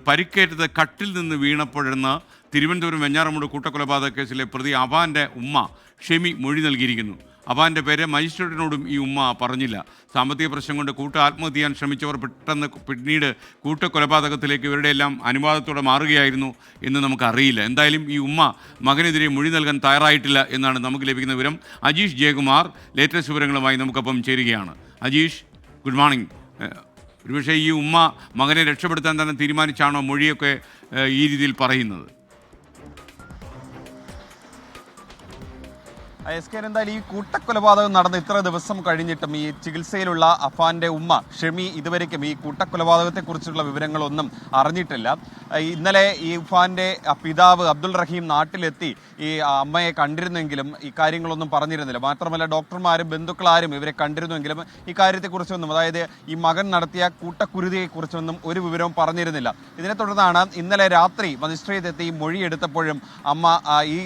പരിക്കേറ്റത് കട്ടിൽ നിന്ന് വീണപ്പോഴെന്ന് തിരുവനന്തപുരം വെഞ്ഞാറമൂട് കൂട്ടക്കൊലപാതക കേസിലെ പ്രതി അവാന്റെ ഉമ്മ ഷെമി മൊഴി നൽകിയിരിക്കുന്നു. അവാന്റെ പേര് മജിസ്ട്രേറ്റിനോടും ഈ ഉമ്മ പറഞ്ഞില്ല. സാമ്പത്തിക പ്രശ്നം കൊണ്ട് ആത്മഹത്യ ചെയ്യാൻ ശ്രമിച്ചവർ പിന്നീട് കൂട്ടക്കൊലപാതകത്തിലേക്ക് ഇവരുടെ എല്ലാം അനുവാദത്തോടെ മാറുകയായിരുന്നു എന്ന് നമുക്കറിയില്ല. എന്തായാലും ഈ ഉമ്മ മകനെതിരെ മൊഴി നൽകാൻ തയ്യാറായിട്ടില്ല എന്നാണ് നമുക്ക് ലഭിക്കുന്ന വിവരം. അജീഷ് ജയകുമാർ ലേറ്റസ്റ്റ് വിവരങ്ങളുമായി നമുക്കൊപ്പം ചേരുകയാണ്. Ajeesh, good morning. ഒരുപക്ഷെ ഈ ഉമ്മ മകനെ രക്ഷപ്പെടുത്താൻ തന്നെ തീരുമാനിച്ചാണോ മൊഴിയൊക്കെ ഈ രീതിയിൽ പറയുന്നത്? എസ് കെ, എന്തായാലും ഈ കൂട്ടക്കൊലപാതകം നടന്ന് ഇത്ര ദിവസം കഴിഞ്ഞിട്ടും ഈ ചികിത്സയിലുള്ള അഫാന്റെ ഉമ്മ ഷെമി ഇതുവരേക്കും ഈ കൂട്ടക്കൊലപാതകത്തെക്കുറിച്ചുള്ള വിവരങ്ങളൊന്നും അറിഞ്ഞിട്ടില്ല. ഇന്നലെ ഈ അഫാന്റെ പിതാവ് അബ്ദുൾ റഹീം നാട്ടിലെത്തി ഈ അമ്മയെ കണ്ടിരുന്നെങ്കിലും ഈ കാര്യങ്ങളൊന്നും പറഞ്ഞിരുന്നില്ല. മാത്രമല്ല ഡോക്ടർമാരും ബന്ധുക്കളാരും ഇവരെ കണ്ടിരുന്നെങ്കിലും ഈ കാര്യത്തെക്കുറിച്ചൊന്നും, അതായത് ഈ മകൻ നടത്തിയ കൂട്ടക്കുരുതിയെക്കുറിച്ചൊന്നും ഒരു വിവരവും പറഞ്ഞിരുന്നില്ല. ഇതിനെ തുടർന്നാണ് ഇന്നലെ രാത്രി മജിസ്ട്രേറ്റ് എത്തി മൊഴിയെടുത്തപ്പോഴും അമ്മ ഈ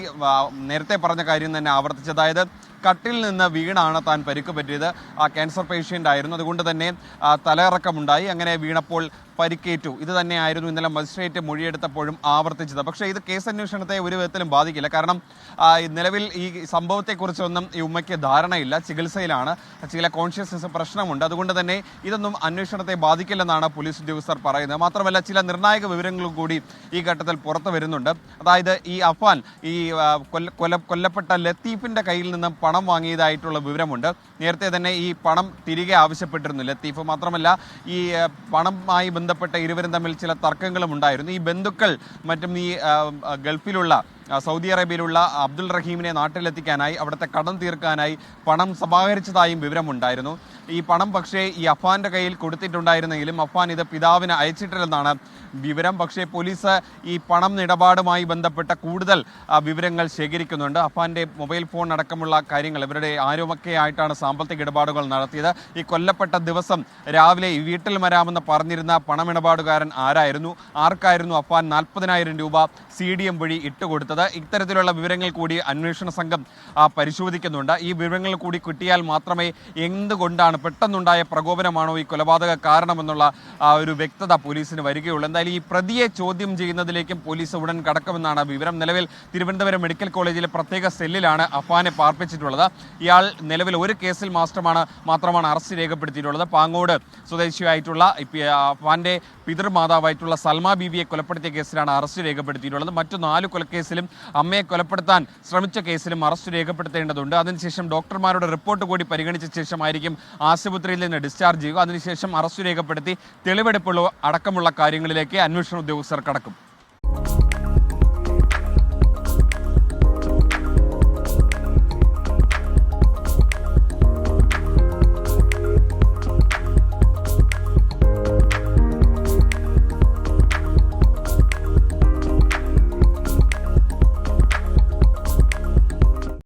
നേരത്തെ പറഞ്ഞ കാര്യം തന്നെ ആവർത്തിച്ചത്. അതായത് കട്ടിൽ നിന്ന് വീണാണ് താൻ പരിക്ക് പറ്റിയത്. ക്യാൻസർ പേഷ്യൻ്റ് ആയിരുന്നു, അതുകൊണ്ട് തന്നെ തലയിറക്കമുണ്ടായി, അങ്ങനെ വീണപ്പോൾ പരിക്കേറ്റു. ഇത് തന്നെയായിരുന്നു ഇന്നലെ മജിസ്ട്രേറ്റ് മൊഴിയെടുത്തപ്പോഴും ആവർത്തിച്ചത്. പക്ഷേ ഇത് കേസ് അന്വേഷണത്തെ ഒരു വിധത്തിലും ബാധിക്കില്ല. കാരണം നിലവിൽ ഈ സംഭവത്തെക്കുറിച്ചൊന്നും ഈ ഉമ്മയ്ക്ക് ധാരണയില്ല, ചികിത്സയിലാണ്, ചില കോൺഷ്യസ്നസ് പ്രശ്നമുണ്ട്. അതുകൊണ്ട് തന്നെ ഇതൊന്നും അന്വേഷണത്തെ ബാധിക്കില്ലെന്നാണ് പോലീസ് ഉദ്യോഗസ്ഥർ പറയുന്നത്. മാത്രമല്ല ചില നിർണായക വിവരങ്ങളും കൂടി ഈ ഘട്ടത്തിൽ പുറത്തു വരുന്നുണ്ട്. അതായത് ഈ അഫാൻ ഈ കൊല്ലപ്പെട്ട ലത്തീഫിൻ്റെ കയ്യിൽ നിന്നും പണം വാങ്ങിയതായിട്ടുള്ള വിവരമുണ്ട്. നേരത്തെ തന്നെ ഈ പണം തിരികെ ആവശ്യപ്പെട്ടിരുന്നു ലത്തീഫ്. മാത്രമല്ല ഈ പണവുമായി ബന്ധപ്പെട്ട ഇരുവരും തമ്മിൽ ചില തർക്കങ്ങളും ഉണ്ടായിരുന്നു. ഈ ബന്ധുക്കൾ മറ്റും ഈ ഗൾഫിലുള്ള സൗദി അറേബ്യയിലുള്ള അബ്ദുൾ റഹീമിനെ നാട്ടിലെത്തിക്കാനായി, അവിടുത്തെ കടം തീർക്കാനായി പണം സമാഹരിച്ചതായും വിവരമുണ്ടായിരുന്നു. ഈ പണം പക്ഷേ ഈ അഫാന്റെ കയ്യിൽ കൊടുത്തിട്ടുണ്ടായിരുന്നെങ്കിലും അഫാൻ ഇത് പിതാവിന് അയച്ചിട്ടില്ലെന്നാണ് വിവരം. പക്ഷേ പോലീസ് ഈ പണം ഇടപാടുമായി ബന്ധപ്പെട്ട കൂടുതൽ വിവരങ്ങൾ ശേഖരിക്കുന്നുണ്ട്. അഫാന്റെ മൊബൈൽ ഫോൺ അടക്കമുള്ള കാര്യങ്ങൾ, ഇവരുടെ ആരുമൊക്കെയായിട്ടാണ് സാമ്പത്തിക ഇടപാടുകൾ നടത്തിയത്. ഈ കൊല്ലപ്പെട്ട ദിവസം രാവിലെ ഈ വീട്ടിൽ വരാമെന്ന് പറഞ്ഞിരുന്ന പണമിടപാടുകാരൻ ആരായിരുന്നു, ആർക്കായിരുന്നു അഫാൻ 40,000 രൂപ CDM വഴി ഇട്ടുകൊടുത്തത്? ഇത്തരത്തിലുള്ള വിവരങ്ങൾ കൂടി അന്വേഷണ സംഘം പരിശോധിക്കുന്നുണ്ട്. ഈ വിവരങ്ങൾ കൂടി കിട്ടിയാൽ മാത്രമേ എന്തുകൊണ്ടാണ്, പെട്ടെന്നുണ്ടായ പ്രകോപനമാണോ ഈ കൊലപാതക കാരണമെന്നുള്ള ഒരു വ്യക്തത പോലീസിന് വരികയുള്ളൂ. എന്തായാലും ഈ പ്രതിയെ ചോദ്യം ചെയ്യുന്നതിലേക്കും പോലീസ് ഉടൻ കടക്കുമെന്നാണ് വിവരം. നിലവിൽ തിരുവനന്തപുരം മെഡിക്കൽ കോളേജിലെ പ്രത്യേക സെല്ലിലാണ് അഫാനെ പാർപ്പിച്ചിട്ടുള്ളത്. ഇയാൾ നിലവിൽ ഒരു കേസിൽ മാത്രമാണ് അറസ്റ്റ് രേഖപ്പെടുത്തിയിട്ടുള്ളത്. പാങ്ങോട് സ്വദേശിയായിട്ടുള്ള അഫാന്റെ പിതൃമാതാവായിട്ടുള്ള സൽമ ബീവിയെ കൊലപ്പെടുത്തിയ കേസിലാണ് അറസ്റ്റ് രേഖപ്പെടുത്തിയിട്ടുള്ളത്. മറ്റു 4 കൊലക്കേസിലും അമ്മയെ കൊലപ്പെടുത്താൻ ശ്രമിച്ച കേസിലും അറസ്റ്റ് രേഖപ്പെടുത്തേണ്ടതുണ്ട്. അതിനുശേഷം ഡോക്ടർമാരുടെ റിപ്പോർട്ട് കൂടി പരിഗണിച്ച ശേഷമായിരിക്കും ആശുപത്രിയിൽ നിന്ന് ഡിസ്ചാർജ് ചെയ്യുക. അതിനുശേഷം അറസ്റ്റ് രേഖപ്പെടുത്തി തെളിവെടുപ്പുള്ള അടക്കമുള്ള കാര്യങ്ങളിലേക്ക് അന്വേഷണ ഉദ്യോഗസ്ഥർ കടക്കും.